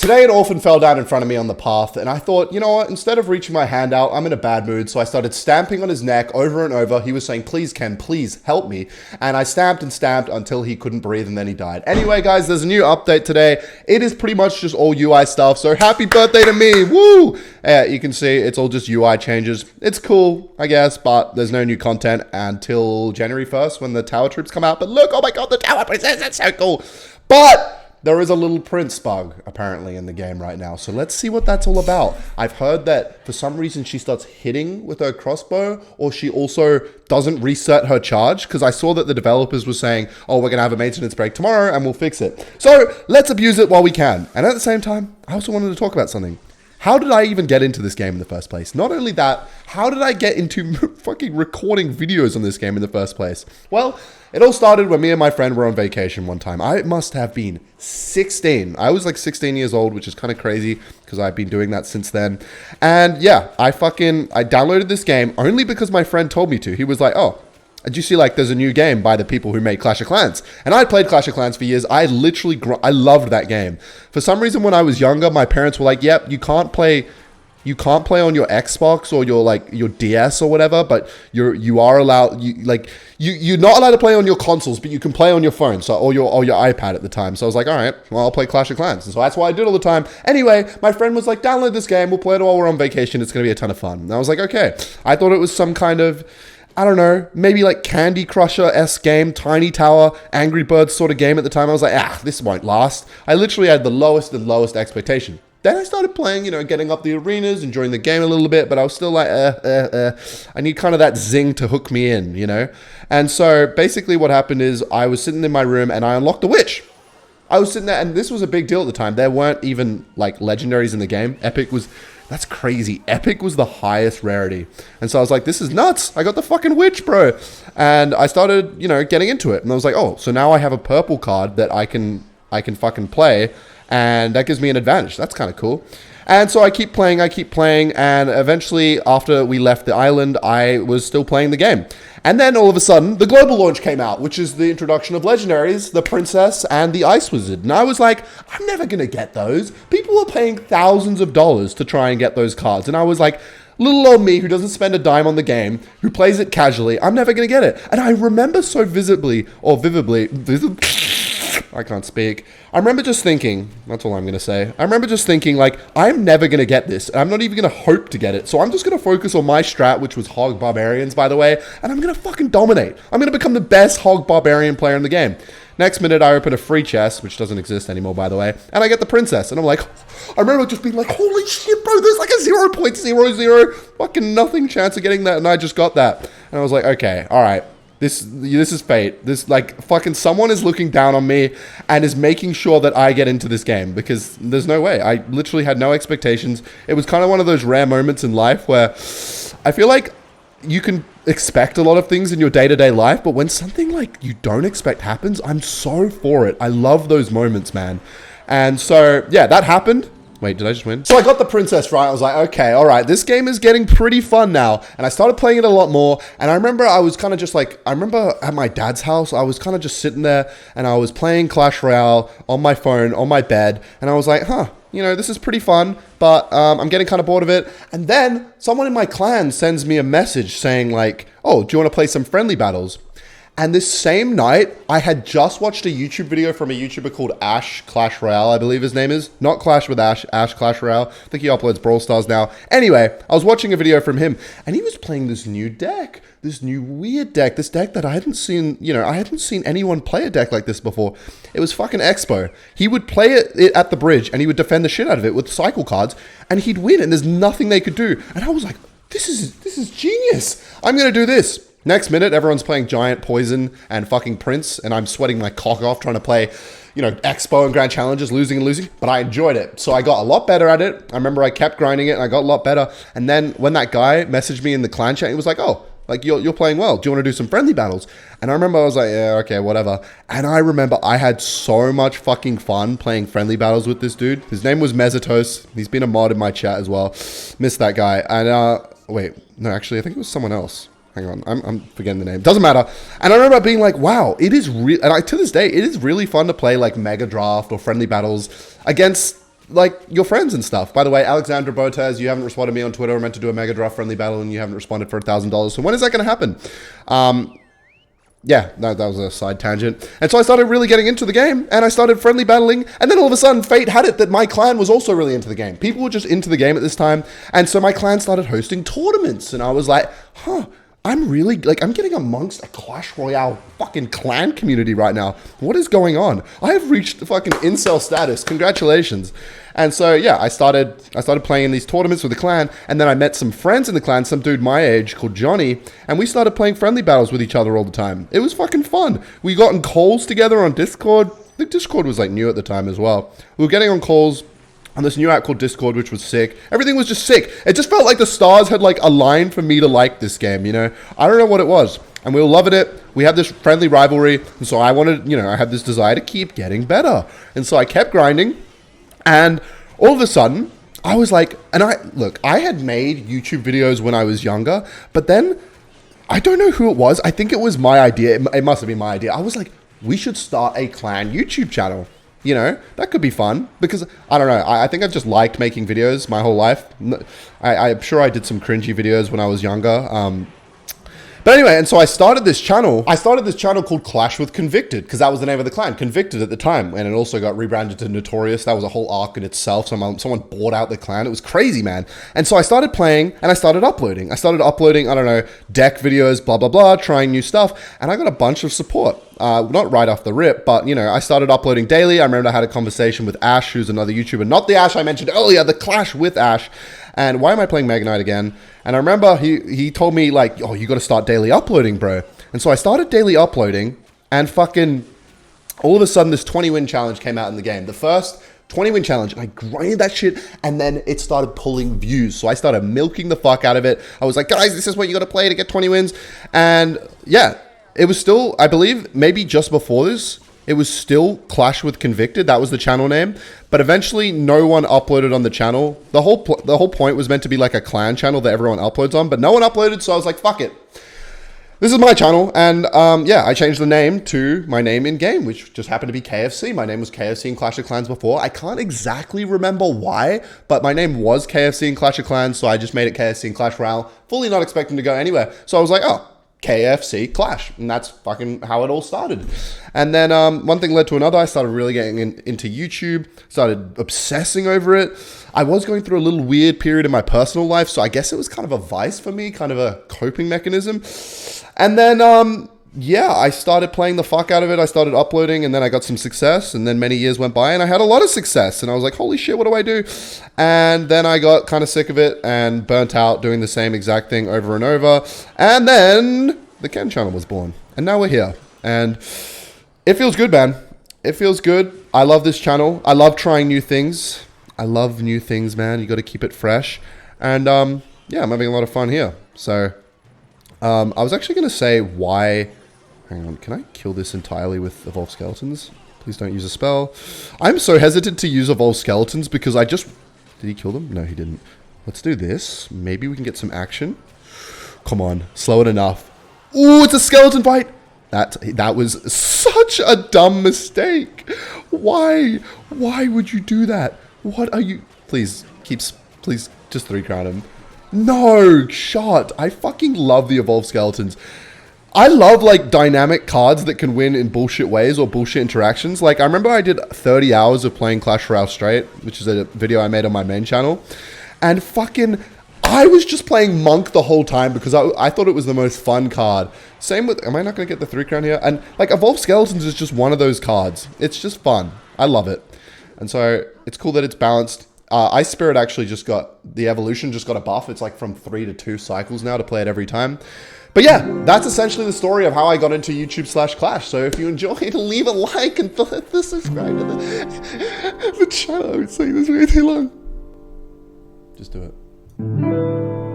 Today an orphan fell down in front of me on the path, and I thought, you know what, instead of reaching my hand out, I'm in a bad mood, so I started stamping on his neck over and over. He was saying, please, Ken, please help me. And I stamped and stamped until he couldn't breathe, and then he died. Anyway, guys, there's a new update today. It is pretty much just all UI stuff, so happy birthday to me, woo! You can see it's all just UI changes. It's cool, I guess, but there's no new content until January 1st when the Tower Troops come out. But look, oh my god, the Tower Princess, that's so cool. But there is a little prince bug, apparently, in the game right now. So let's see what that's all about. I've heard that for some reason she starts hitting with her crossbow, or she also doesn't reset her charge, because I saw that the developers were saying, oh, we're going to have a maintenance break tomorrow and we'll fix it. So let's abuse it while we can. And at the same time, I also wanted to talk about something. How did I even get into this game in the first place? Not only that, how did I get into fucking recording videos on this game in the first place? Well, it all started when me and my friend were on vacation one time. I must have been 16. I was like 16 years old, which is kind of crazy because I've been doing that since then. And yeah, I downloaded this game only because my friend told me to. He was like, oh, did you see, like, there's a new game by the people who made Clash of Clans? And I'd played Clash of Clans for years. I literally, I loved that game. For some reason, when I was younger, my parents were like, yep, you can't play on your Xbox or your DS or whatever, but you are allowed, you're not allowed to play on your consoles, but you can play on your phone, or your iPad at the time. So I was like, all right, well, I'll play Clash of Clans. And so that's what I did all the time. Anyway, my friend was like, download this game. We'll play it while we're on vacation. It's going to be a ton of fun. And I was like, okay. I thought it was some kind of, I don't know, maybe like Candy Crusher-esque game, Tiny Tower, Angry Birds sort of game at the time. I was like, this won't last. I literally had the lowest expectation. Then I started playing, getting up the arenas, enjoying the game a little bit, but I was still like, I need kind of that zing to hook me in, And so basically what happened is I was sitting in my room and I unlocked the witch. I was sitting there, and this was a big deal at the time. There weren't even like legendaries in the game. That's crazy. Epic was the highest rarity. And so I was like, this is nuts. I got the fucking witch, bro. And I started, getting into it. And I was like, oh, so now I have a purple card that I can fucking play. And that gives me an advantage. That's kind of cool. And so I keep playing. And eventually, after we left the island, I was still playing the game. And then all of a sudden, the global launch came out, which is the introduction of legendaries, the princess and the ice wizard. And I was like, I'm never going to get those. People are paying thousands of dollars to try and get those cards. And I was like, little old me who doesn't spend a dime on the game, who plays it casually, I'm never going to get it. And I remember so vividly, I can't speak. I remember just thinking, that's all I'm going to say. I remember just thinking, like, I'm never going to get this. And I'm not even going to hope to get it. So I'm just going to focus on my strat, which was Hog Barbarians, by the way. And I'm going to fucking dominate. I'm going to become the best Hog Barbarian player in the game. Next minute, I open a free chest, which doesn't exist anymore, by the way. And I get the princess. And I'm like, I remember just being like, holy shit, bro, there's like a 0.00 fucking nothing chance of getting that. And I just got that. And I was like, okay, all right. This is fate. This, like, fucking someone is looking down on me and is making sure that I get into this game, because there's no way. I literally had no expectations. It was kind of one of those rare moments in life where I feel like you can expect a lot of things in your day-to-day life, but when something like you don't expect happens, I'm so for it. I love those moments, man. And so, yeah, that happened. Wait, did I just win? So I got the princess right. I was like, okay, all right, this game is getting pretty fun now. And I started playing it a lot more. And I remember I was kind of just like, I remember at my dad's house, I was kind of just sitting there and I was playing Clash Royale on my phone, on my bed. And I was like, this is pretty fun, but I'm getting kind of bored of it. And then someone in my clan sends me a message saying like, oh, do you want to play some friendly battles? And this same night, I had just watched a YouTube video from a YouTuber called Ash Clash Royale, I believe his name is. Not Clash with Ash, Ash Clash Royale. I think he uploads Brawl Stars now. Anyway, I was watching a video from him, and he was playing this new deck. This new weird deck. This deck that I hadn't seen, I hadn't seen anyone play a deck like this before. It was fucking Expo. He would play it at the bridge, and he would defend the shit out of it with cycle cards, and he'd win, and there's nothing they could do. And I was like, this is genius. I'm going to do this. Next minute, everyone's playing Giant, Poison, and fucking Prince, and I'm sweating my cock off trying to play, Expo and Grand Challenges, losing, but I enjoyed it. So I got a lot better at it. I remember I kept grinding it, and I got a lot better. And then when that guy messaged me in the clan chat, he was like, oh, like, you're playing well. Do you want to do some friendly battles? And I remember I was like, yeah, okay, whatever. And I remember I had so much fucking fun playing friendly battles with this dude. His name was Mezatos. He's been a mod in my chat as well. Missed that guy. And, wait, no, actually, I think it was someone else. Hang on, I'm forgetting the name. Doesn't matter. And I remember being like, wow, it is real. And to this day, it is really fun to play like Mega Draft or Friendly Battles against like your friends and stuff. By the way, Alexandra Botez, you haven't responded to me on Twitter. We're meant to do a Mega Draft friendly battle and you haven't responded for $1,000. So when is that going to happen? Yeah, that was a side tangent. And so I started really getting into the game and I started friendly battling. And then all of a sudden, fate had it that my clan was also really into the game. People were just into the game at this time. And so my clan started hosting tournaments. And I was like, huh, I'm really, like, I'm getting amongst a Clash Royale fucking clan community right now. What is going on? I have reached the fucking incel status. Congratulations. And so, yeah, I started playing in these tournaments with the clan, and then I met some friends in the clan, some dude my age called Johnny, and we started playing friendly battles with each other all the time. It was fucking fun. We got in calls together on Discord. I think Discord was, like, new at the time as well. We were getting on calls on this new app called Discord, which was sick. Everything was just sick. It just felt like the stars had, like, aligned for me to like this game, you know? I don't know what it was. And we were loving it. We had this friendly rivalry, and so I wanted, you know, I had this desire to keep getting better. And so I kept grinding. And all of a sudden, I was like, and I had made YouTube videos when I was younger, but then I don't know who it was. I think it was my idea. It must have been my idea. I was like, we should start a clan YouTube channel. You know, that could be fun because I don't know. I think I've just liked making videos my whole life. I'm sure I did some cringy videos when I was younger. But anyway, and so I started this channel. I started this channel called Clash with Convicted because that was the name of the clan, Convicted at the time. And it also got rebranded to Notorious. That was a whole arc in itself. Someone bought out the clan. It was crazy, man. And so I started playing and I started uploading. I don't know, deck videos, blah, blah, blah, trying new stuff. And I got a bunch of support. Not right off the rip, but, you know, I started uploading daily. I remember I had a conversation with Ash, who's another YouTuber. Not the Ash I mentioned earlier, the Clash with Ash. And why am I playing Mega Knight again? And I remember he told me, like, oh, you got to start daily uploading, bro. And so I started daily uploading, and fucking all of a sudden this 20-win challenge came out in the game. The first 20-win challenge, and I grinded that shit, and then it started pulling views. So I started milking the fuck out of it. I was like, guys, this is what you got to play to get 20 wins. And yeah, it was still, I believe, maybe just before this, it was still Clash with Convicted. That was the channel name. But eventually, no one uploaded on the channel. The whole point was meant to be like a clan channel that everyone uploads on, but no one uploaded, so I was like, fuck it. This is my channel, and yeah, I changed the name to my name in-game, which just happened to be KFC. My name was KFC in Clash of Clans before. I can't exactly remember why, but my name was KFC in Clash of Clans, so I just made it KFC in Clash Royale, fully not expecting to go anywhere. So I was like, oh, KFC Clash, and that's fucking how it all started. And then one thing led to another. I started really getting into YouTube, started obsessing over it. I was going through a little weird period in my personal life, so I guess it was kind of a vice for me, kind of a coping mechanism. And then yeah, I started playing the fuck out of it. I started uploading, and then I got some success, and then many years went by, and I had a lot of success, and I was like, holy shit, what do I do? And then I got kind of sick of it and burnt out doing the same exact thing over and over, and then the Ken channel was born, and now we're here, and it feels good, man. It feels good. I love this channel. I love trying new things. I love new things, man. You got to keep it fresh, and yeah, I'm having a lot of fun here. So I was actually going to say why... Hang on, can I kill this entirely with Evolved Skeletons? Please don't use a spell. I'm so hesitant to use Evolved Skeletons because I just... Did he kill them? No, he didn't. Let's do this. Maybe we can get some action. Come on, slow it enough. Ooh, it's a skeleton fight! That was such a dumb mistake. Why? Why would you do that? What are you... Please, please, just 3-crown him. No, shot. I fucking love the Evolved Skeletons. I love, like, dynamic cards that can win in bullshit ways or bullshit interactions. Like, I remember I did 30 hours of playing Clash Royale straight, which is a video I made on my main channel. And fucking, I was just playing Monk the whole time because I thought it was the most fun card. Same with, am I not going to get the 3-crown here? And, like, Evolved Skeletons is just one of those cards. It's just fun. I love it. And so, it's cool that it's balanced. Ice Spirit actually just got, the evolution just got a buff. It's like from 3 to 2 cycles now to play it every time. But yeah, that's essentially the story of how I got into YouTube/Clash. So if you enjoyed, leave a like and subscribe to the channel. I would say this way too long. Just do it.